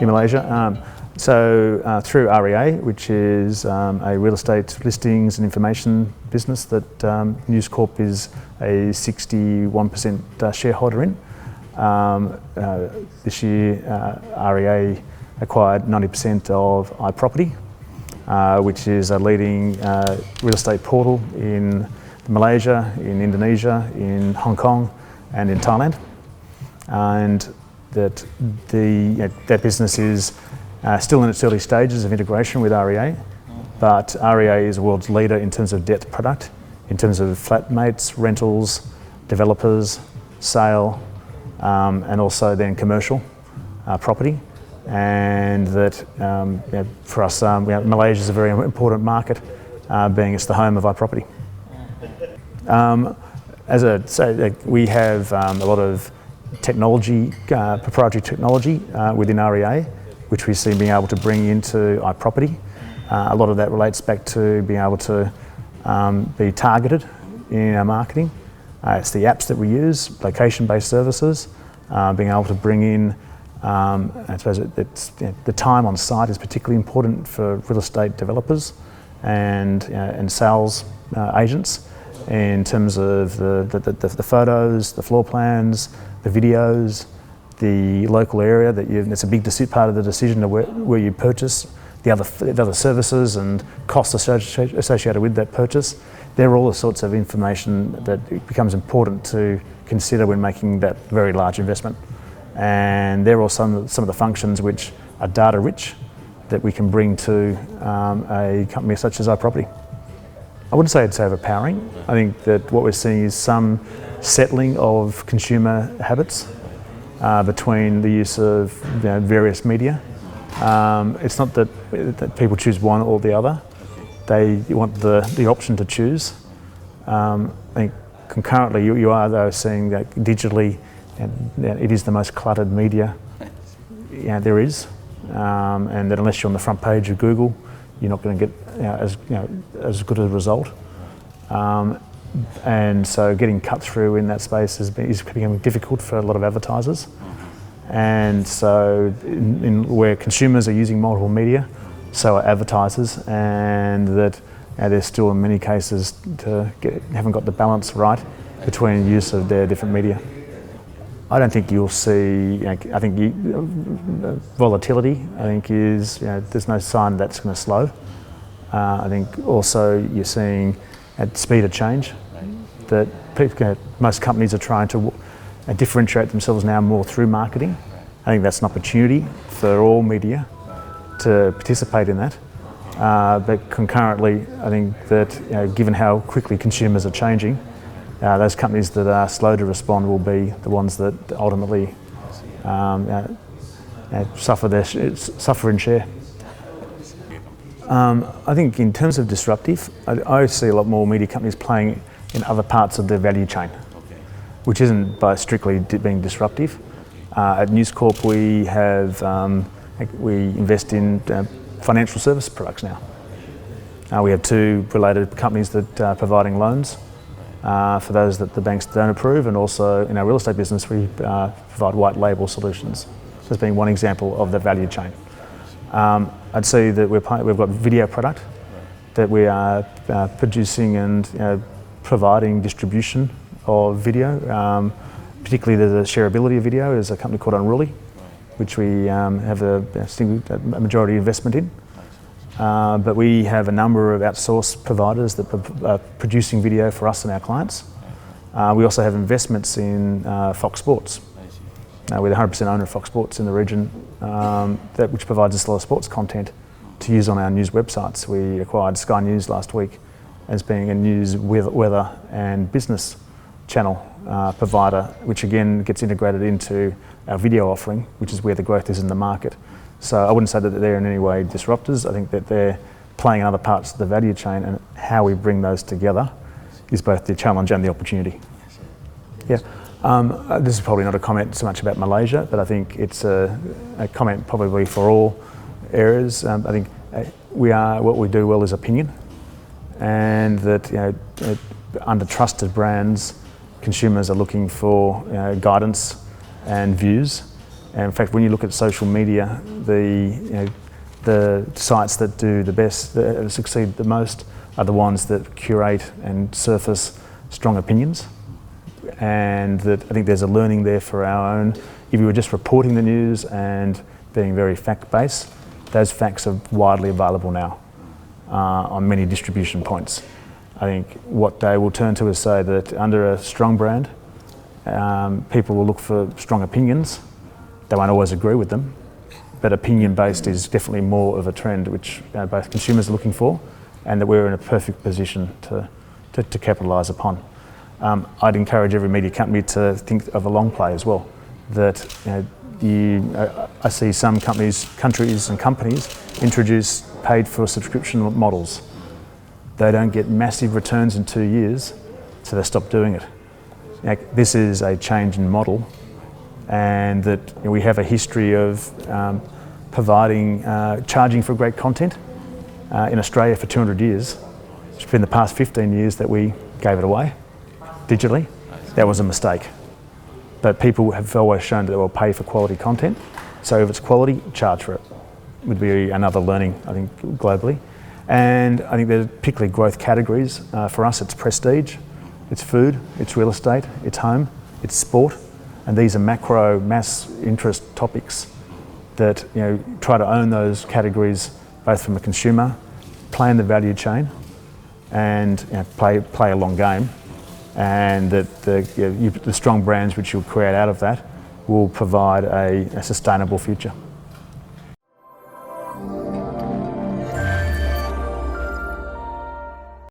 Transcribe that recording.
in Malaysia. Through REA, which is a real estate listings and information business that News Corp is a 61% shareholder in. This year, REA acquired 90% of iProperty, which is a leading real estate portal in Malaysia, in Indonesia, in Hong Kong, and in Thailand. And that business is still in its early stages of integration with REA, but REA is the world's leader in terms of debt product, in terms of flatmates, rentals, developers, sale, and also then commercial property. And that for us, Malaysia is a very important market, being it's the home of iProperty. As I say, we have a lot of technology, proprietary technology within REA, which we see being able to bring into iProperty. A lot of that relates back to being able to be targeted in our marketing. It's the apps that we use, location-based services, being able to bring in, I suppose the time on site is particularly important for real estate developers and sales agents in terms of the photos, the floor plans, the videos, the local area it's a big part of the decision of where you purchase, the other services and costs associated with that purchase. They're all the sorts of information that becomes important to consider when making that very large investment. And they're all some of the functions which are data rich that we can bring to a company such as iProperty. I wouldn't say it's overpowering. I think that what we're seeing is some settling of consumer habits between the use of various media. It's not that people choose one or the other. They want the option to choose. I think concurrently you are though seeing that digitally it is the most cluttered media there is, and that unless you're on the front page of Google, you're not going to get as good a result. And so getting cut through in that space is becoming difficult for a lot of advertisers. And so where consumers are using multiple media, so are advertisers, and that there's still in many cases haven't got the balance right between use of their different media. I don't think you'll see, I think volatility, I think is, there's no sign that's going to slow. I think also you're seeing at speed of change that most companies are trying to differentiate themselves now more through marketing. I think that's an opportunity for all media to participate in that. But concurrently, I think that given how quickly consumers are changing, those companies that are slow to respond will be the ones that ultimately suffer in share. I think in terms of disruptive, I see a lot more media companies playing in other parts of the value chain, which isn't by strictly being disruptive. At News Corp, we invest in financial service products now. We have two related companies that are providing loans for those that the banks don't approve, and also in our real estate business we provide white label solutions. So that's being one example of the value chain. I'd say that we've got video product that we are producing and providing distribution of video. Particularly the shareability of video is a company called Unruly, which we have a majority investment in. But we have a number of outsourced providers that are producing video for us and our clients. We also have investments in Fox Sports. We're the 100% owner of Fox Sports in the region, which provides us a lot of sports content to use on our news websites. We acquired Sky News last week as being a news weather and business channel provider, which again gets integrated into our video offering, which is where the growth is in the market. So I wouldn't say that they're in any way disruptors. I think that they're playing in other parts of the value chain, and how we bring those together is both the challenge and the opportunity. Yeah. This is probably not a comment so much about Malaysia, but I think it's a comment probably for all areas. I think what we do well is opinion, and that under trusted brands, consumers are looking for guidance and views, And in fact, when you look at social media, the sites that do the best, that succeed the most, are the ones that curate and surface strong opinions. And that I think there's a learning there for our own. If you were just reporting the news and being very fact-based, those facts are widely available now on many distribution points. I think what they will turn to is say that under a strong brand, people will look for strong opinions. They won't always agree with them, but opinion-based is definitely more of a trend which both consumers are looking for, and that we're in a perfect position to capitalise upon. I'd encourage every media company to think of a long play as well. That I see some countries and companies introduce paid for subscription models. They don't get massive returns in 2 years, so they stop doing it. This is a change in model, and that we have a history of providing, charging for great content in Australia for 200 years. It's been the past 15 years that we gave it away digitally. That was a mistake. But people have always shown that they will pay for quality content. So if it's quality, charge for it. Would be another learning, I think, globally. And I think there's particularly growth categories. For us, it's prestige, it's food, it's real estate, it's home, it's sport. And these are macro, mass interest topics that try to own those categories both from a consumer, play in the value chain, and play a long game. And that the strong brands which you'll create out of that will provide a sustainable future.